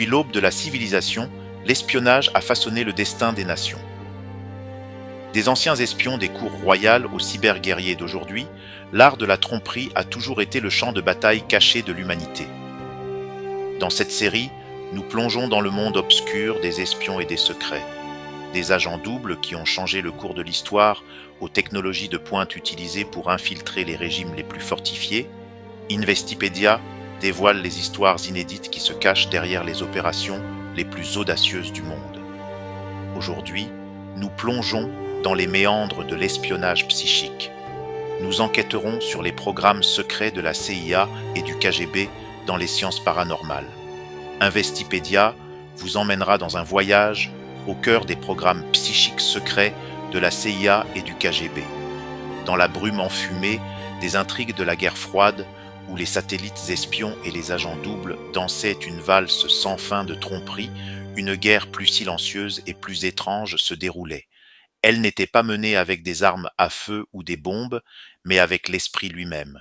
Depuis l'aube de la civilisation, l'espionnage a façonné le destin des nations. Des anciens espions des cours royales aux cyberguerriers d'aujourd'hui, l'art de la tromperie a toujours été le champ de bataille caché de l'humanité. Dans cette série, nous plongeons dans le monde obscur des espions et des secrets, des agents doubles qui ont changé le cours de l'histoire aux technologies de pointe utilisées pour infiltrer les régimes les plus fortifiés. Investipedia dévoile les histoires inédites qui se cachent derrière les opérations les plus audacieuses du monde. Aujourd'hui, nous plongeons dans les méandres de l'espionnage psychique. Nous enquêterons sur les programmes secrets de la CIA et du KGB dans les sciences paranormales. Investipedia vous emmènera dans un voyage au cœur des programmes psychiques secrets de la CIA et du KGB. Dans la brume enfumée des intrigues de la guerre froide, où les satellites espions et les agents doubles dansaient une valse sans fin de tromperie, une guerre plus silencieuse et plus étrange se déroulait. Elle n'était pas menée avec des armes à feu ou des bombes, mais avec l'esprit lui-même.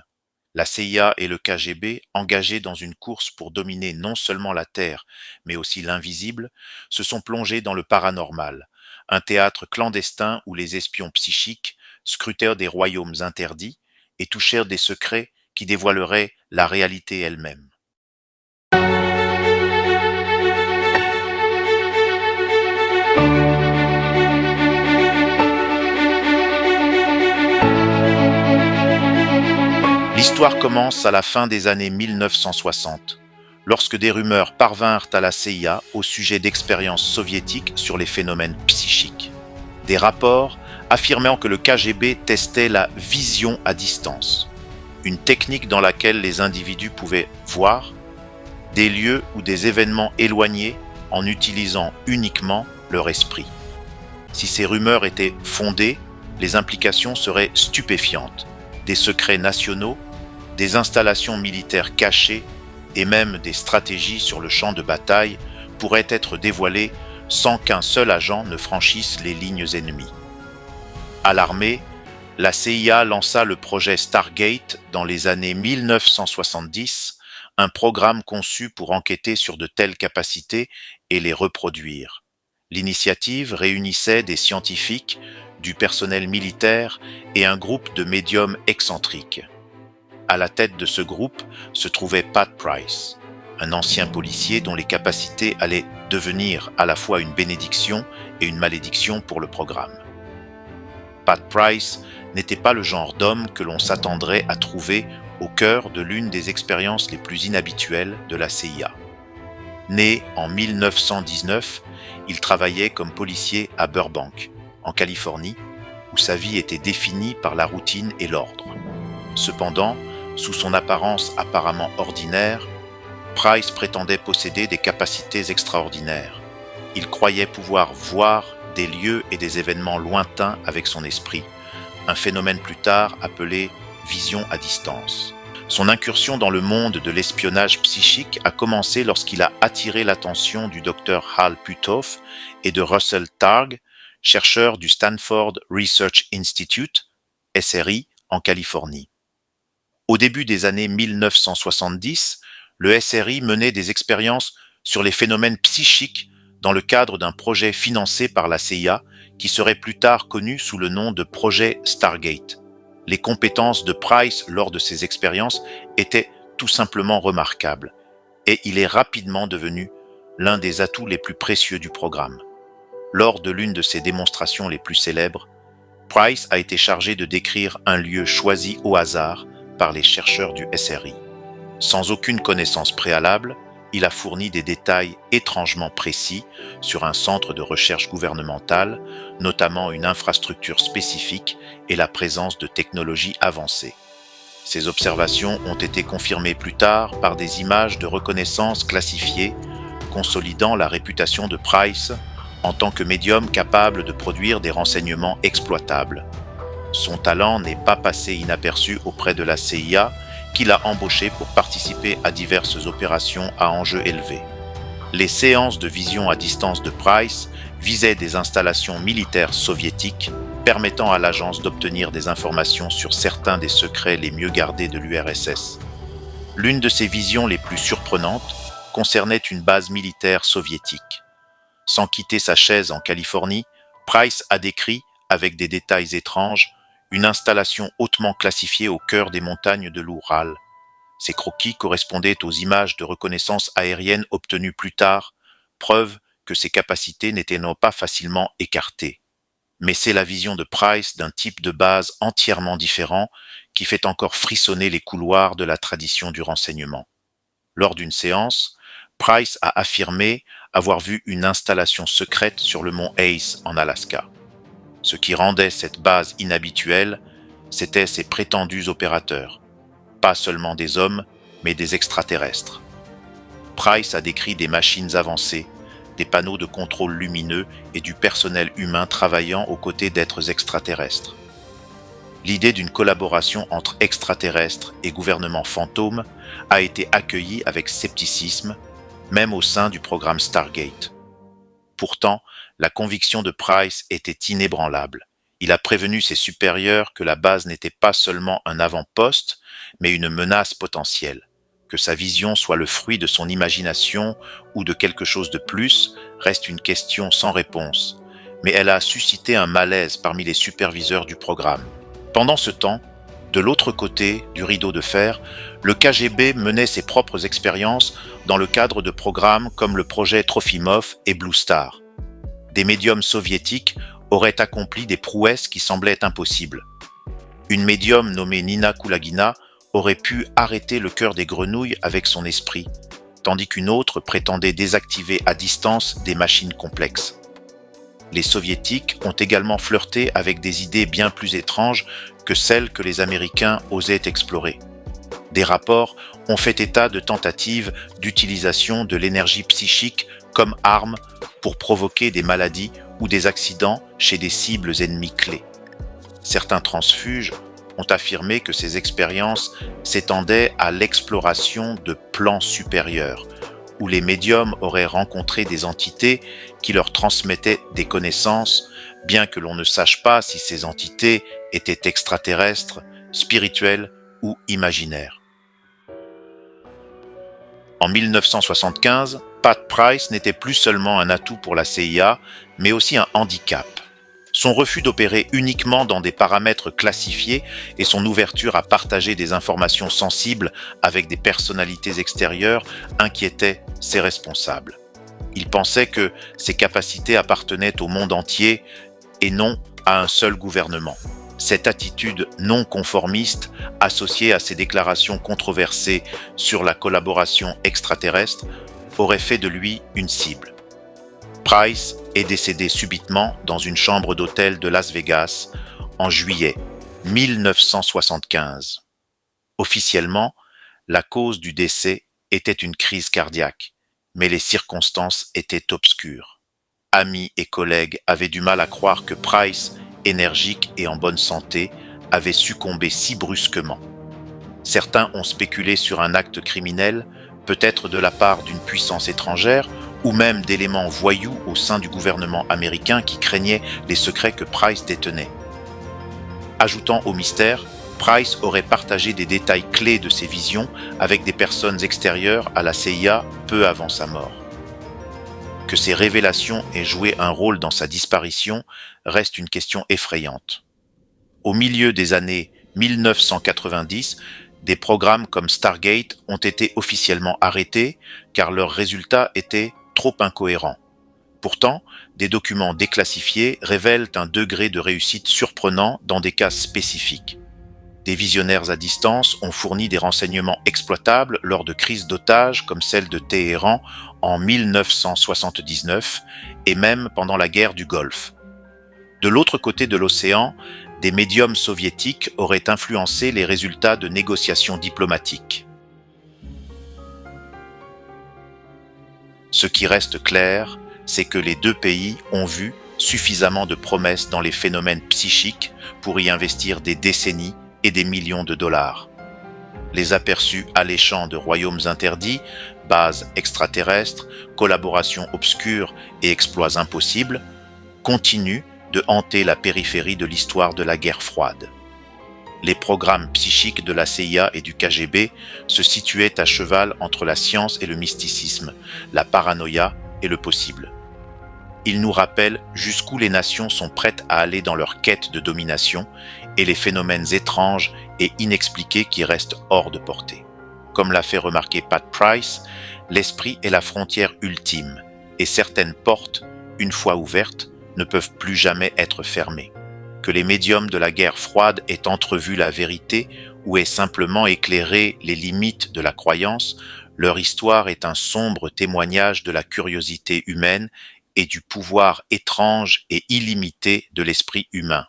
La CIA et le KGB, engagés dans une course pour dominer non seulement la Terre, mais aussi l'invisible, se sont plongés dans le paranormal, un théâtre clandestin où les espions psychiques scrutèrent des royaumes interdits et touchèrent des secrets qui dévoileraient la réalité elle-même. L'histoire commence à la fin des années 1960, lorsque des rumeurs parvinrent à la CIA au sujet d'expériences soviétiques sur les phénomènes psychiques. Des rapports affirmant que le KGB testait la vision à distance, une technique dans laquelle les individus pouvaient voir des lieux ou des événements éloignés en utilisant uniquement leur esprit. Si ces rumeurs étaient fondées, les implications seraient stupéfiantes. Des secrets nationaux, des installations militaires cachées et même des stratégies sur le champ de bataille pourraient être dévoilées sans qu'un seul agent ne franchisse les lignes ennemies. Alarmée, la CIA lança le projet Stargate dans les années 1970, un programme conçu pour enquêter sur de telles capacités et les reproduire. L'initiative réunissait des scientifiques, du personnel militaire et un groupe de médiums excentriques. À la tête de ce groupe se trouvait Pat Price, un ancien policier dont les capacités allaient devenir à la fois une bénédiction et une malédiction pour le programme. Pat Price n'était pas le genre d'homme que l'on s'attendrait à trouver au cœur de l'une des expériences les plus inhabituelles de la CIA. Né en 1919, il travaillait comme policier à Burbank, en Californie, où sa vie était définie par la routine et l'ordre. Cependant, sous son apparence apparemment ordinaire, Price prétendait posséder des capacités extraordinaires. Il croyait pouvoir voir des lieux et des événements lointains avec son esprit, un phénomène plus tard appelé vision à distance. Son incursion dans le monde de l'espionnage psychique a commencé lorsqu'il a attiré l'attention du docteur Hal Puthoff et de Russell Targ, chercheurs du Stanford Research Institute, SRI, en Californie. Au début des années 1970, le SRI menait des expériences sur les phénomènes psychiques dans le cadre d'un projet financé par la CIA qui serait plus tard connu sous le nom de projet Stargate. Les compétences de Price lors de ces expériences étaient tout simplement remarquables et il est rapidement devenu l'un des atouts les plus précieux du programme. Lors de l'une de ses démonstrations les plus célèbres, Price a été chargé de décrire un lieu choisi au hasard par les chercheurs du SRI. Sans aucune connaissance préalable, il a fourni des détails étrangement précis sur un centre de recherche gouvernemental, notamment une infrastructure spécifique et la présence de technologies avancées. Ces observations ont été confirmées plus tard par des images de reconnaissance classifiées, consolidant la réputation de Price en tant que médium capable de produire des renseignements exploitables. Son talent n'est pas passé inaperçu auprès de la CIA, qui l'a embauché pour participer à diverses opérations à enjeux élevés. Les séances de vision à distance de Price visaient des installations militaires soviétiques, permettant à l'agence d'obtenir des informations sur certains des secrets les mieux gardés de l'URSS. L'une de ses visions les plus surprenantes concernait une base militaire soviétique. Sans quitter sa chaise en Californie, Price a décrit, avec des détails étranges, une installation hautement classifiée au cœur des montagnes de l'Oural. Ces croquis correspondaient aux images de reconnaissance aérienne obtenues plus tard, preuve que ses capacités n'étaient non pas facilement écartées. Mais c'est la vision de Price d'un type de base entièrement différent qui fait encore frissonner les couloirs de la tradition du renseignement. Lors d'une séance, Price a affirmé avoir vu une installation secrète sur le mont Ace en Alaska. Ce qui rendait cette base inhabituelle, c'étaient ses prétendus opérateurs, pas seulement des hommes, mais des extraterrestres. Price a décrit des machines avancées, des panneaux de contrôle lumineux et du personnel humain travaillant aux côtés d'êtres extraterrestres. L'idée d'une collaboration entre extraterrestres et gouvernements fantômes a été accueillie avec scepticisme, même au sein du programme Stargate. Pourtant, la conviction de Price était inébranlable. Il a prévenu ses supérieurs que la base n'était pas seulement un avant-poste, mais une menace potentielle. Que sa vision soit le fruit de son imagination ou de quelque chose de plus reste une question sans réponse, mais elle a suscité un malaise parmi les superviseurs du programme. Pendant ce temps, de l'autre côté du rideau de fer, le KGB menait ses propres expériences dans le cadre de programmes comme le projet Trofimov et Blue Star. Des médiums soviétiques auraient accompli des prouesses qui semblaient impossibles. Une médium nommée Nina Kulagina aurait pu arrêter le cœur des grenouilles avec son esprit, tandis qu'une autre prétendait désactiver à distance des machines complexes. Les soviétiques ont également flirté avec des idées bien plus étranges que celles que les Américains osaient explorer. Des rapports ont fait état de tentatives d'utilisation de l'énergie psychique comme arme pour provoquer des maladies ou des accidents chez des cibles ennemies clés. Certains transfuges ont affirmé que ces expériences s'étendaient à l'exploration de plans supérieurs, où les médiums auraient rencontré des entités qui leur transmettaient des connaissances, bien que l'on ne sache pas si ces entités étaient extraterrestres, spirituelles ou imaginaires. En 1975, Pat Price n'était plus seulement un atout pour la CIA, mais aussi un handicap. Son refus d'opérer uniquement dans des paramètres classifiés et son ouverture à partager des informations sensibles avec des personnalités extérieures inquiétaient ses responsables. Il pensait que ses capacités appartenaient au monde entier et non à un seul gouvernement. Cette attitude non conformiste, associée à ses déclarations controversées sur la collaboration extraterrestre, aurait fait de lui une cible. Price est décédé subitement dans une chambre d'hôtel de Las Vegas en juillet 1975. Officiellement, la cause du décès était une crise cardiaque, mais les circonstances étaient obscures. Amis et collègues avaient du mal à croire que Price, énergique et en bonne santé, avait succombé si brusquement. Certains ont spéculé sur un acte criminel, peut-être de la part d'une puissance étrangère, ou même d'éléments voyous au sein du gouvernement américain qui craignaient les secrets que Price détenait. Ajoutant au mystère, Price aurait partagé des détails clés de ses visions avec des personnes extérieures à la CIA peu avant sa mort. Que ces révélations aient joué un rôle dans sa disparition reste une question effrayante. Au milieu des années 1990, des programmes comme Stargate ont été officiellement arrêtés car leurs résultats étaient trop incohérents. Pourtant, des documents déclassifiés révèlent un degré de réussite surprenant dans des cas spécifiques. Des visionnaires à distance ont fourni des renseignements exploitables lors de crises d'otages comme celle de Téhéran en 1979 et même pendant la guerre du Golfe. De l'autre côté de l'océan, des médiums soviétiques auraient influencé les résultats de négociations diplomatiques. Ce qui reste clair, c'est que les deux pays ont vu suffisamment de promesses dans les phénomènes psychiques pour y investir des décennies et des millions de dollars. Les aperçus alléchants de royaumes interdits, bases extraterrestres, collaborations obscures et exploits impossibles continuent de hanter la périphérie de l'histoire de la guerre froide. Les programmes psychiques de la CIA et du KGB se situaient à cheval entre la science et le mysticisme, la paranoïa et le possible. Ils nous rappellent jusqu'où les nations sont prêtes à aller dans leur quête de domination et les phénomènes étranges et inexpliqués qui restent hors de portée. Comme l'a fait remarquer Pat Price, l'esprit est la frontière ultime et certaines portes, une fois ouvertes, ne peuvent plus jamais être fermées. Que les médiums de la guerre froide aient entrevu la vérité ou aient simplement éclairé les limites de la croyance, leur histoire est un sombre témoignage de la curiosité humaine et du pouvoir étrange et illimité de l'esprit humain.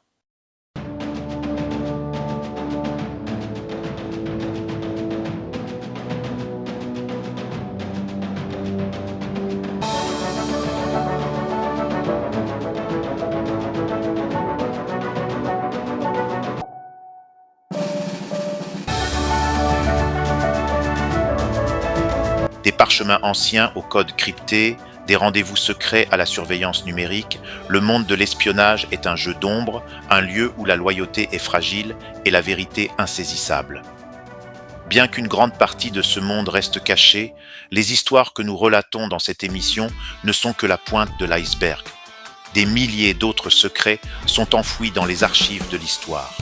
Des parchemins anciens au code crypté, des rendez-vous secrets à la surveillance numérique, le monde de l'espionnage est un jeu d'ombre, un lieu où la loyauté est fragile et la vérité insaisissable. Bien qu'une grande partie de ce monde reste cachée, les histoires que nous relatons dans cette émission ne sont que la pointe de l'iceberg. Des milliers d'autres secrets sont enfouis dans les archives de l'histoire.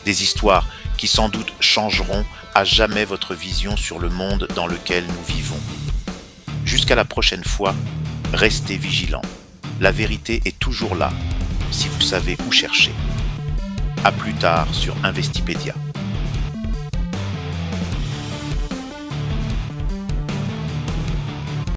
Des histoires qui sans doute changeront à jamais votre vision sur le monde dans lequel nous vivons. Jusqu'à la prochaine fois, restez vigilants. La vérité est toujours là, si vous savez où chercher. À plus tard sur Investipedia.